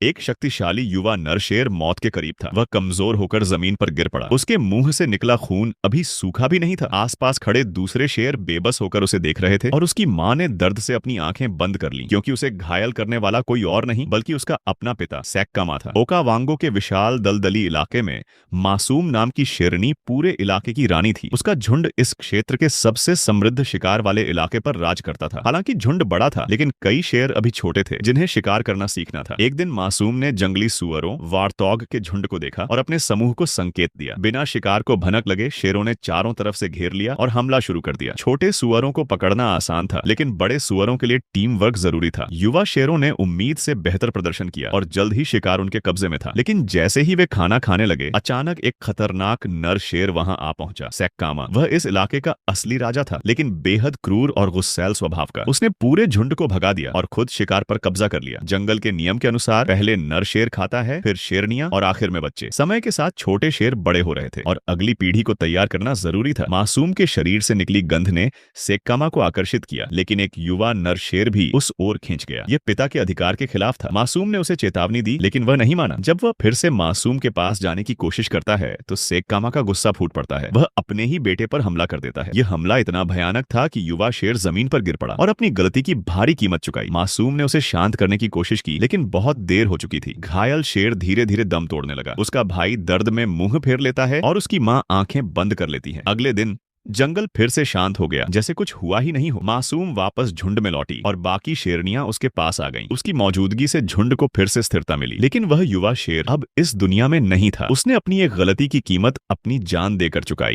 एक शक्तिशाली युवा नर शेर मौत के करीब था। वह कमजोर होकर जमीन पर गिर पड़ा। उसके मुंह से निकला खून अभी सूखा भी नहीं था। आसपास खड़े दूसरे शेर बेबस होकर उसे देख रहे थे और उसकी माँ ने दर्द से अपनी आंखें बंद कर लीं, क्योंकि उसे घायल करने वाला कोई और नहीं बल्कि उसका अपना पिता सैक्कामा था। ओकावांगो के विशाल दलदली इलाके में मासूम नाम की शेरनी पूरे इलाके की रानी थी। उसका झुंड इस क्षेत्र के सबसे समृद्ध शिकार वाले इलाके पर राज करता था। हालांकि झुंड बड़ा था, लेकिन कई शेर अभी छोटे थे जिन्हें शिकार करना सीखना था। एक दिन मासूम ने जंगली सुअरों वारतौग के झुंड को देखा और अपने समूह को संकेत दिया। बिना शिकार को भनक लगे शेरों ने चारों तरफ से घेर लिया और हमला शुरू कर दिया। छोटे सुअरों को पकड़ना आसान था, लेकिन बड़े सुअरों के लिए टीम वर्क जरूरी था। युवा शेरों ने उम्मीद से बेहतर प्रदर्शन किया और जल्द ही शिकार उनके कब्जे में था। लेकिन जैसे ही वे खाना खाने लगे, अचानक एक खतरनाक नर शेर वहां आ पहुंचा। सैक्कामा, वह इस इलाके का असली राजा था, लेकिन बेहद क्रूर और गुस्सैल स्वभाव का। उसने पूरे झुंड को भगा दिया और खुद शिकार पर कब्जा कर लिया। जंगल के नियम के अनुसार पहले नर शेर खाता है, फिर शेरनियां और आखिर में बच्चे। समय के साथ छोटे शेर बड़े हो रहे थे और अगली पीढ़ी को तैयार करना जरूरी था। मासूम के शरीर से निकली गंध ने सेक्कामा को आकर्षित किया, लेकिन एक युवा नर शेर भी उस ओर खींच गया। यह पिता के अधिकार के खिलाफ था। मासूम ने उसे चेतावनी दी, लेकिन वह नहीं माना। जब वह फिर से मासूम के पास जाने की कोशिश करता है तो सेक्कामा का गुस्सा फूट पड़ता है। वह अपने ही बेटे पर हमला कर देता है। यह हमला इतना भयानक था कि युवा शेर जमीन पर गिर पड़ा और अपनी गलती की भारी कीमत चुकाई। मासूम ने उसे शांत करने की कोशिश की, लेकिन बहुत देर हो चुकी थी। घायल शेर धीरे धीरे दम तोड़ने लगा। उसका भाई दर्द में मुंह फेर लेता है और उसकी माँ आंखें बंद कर लेती है। अगले दिन जंगल फिर से शांत हो गया, जैसे कुछ हुआ ही नहीं हो। मासूम वापस झुंड में लौटी और बाकी शेरनियां उसके पास आ गईं। उसकी मौजूदगी से झुंड को फिर से स्थिरता मिली, लेकिन वह युवा शेर अब इस दुनिया में नहीं था। उसने अपनी एक गलती की कीमत अपनी जान देकर चुकाई।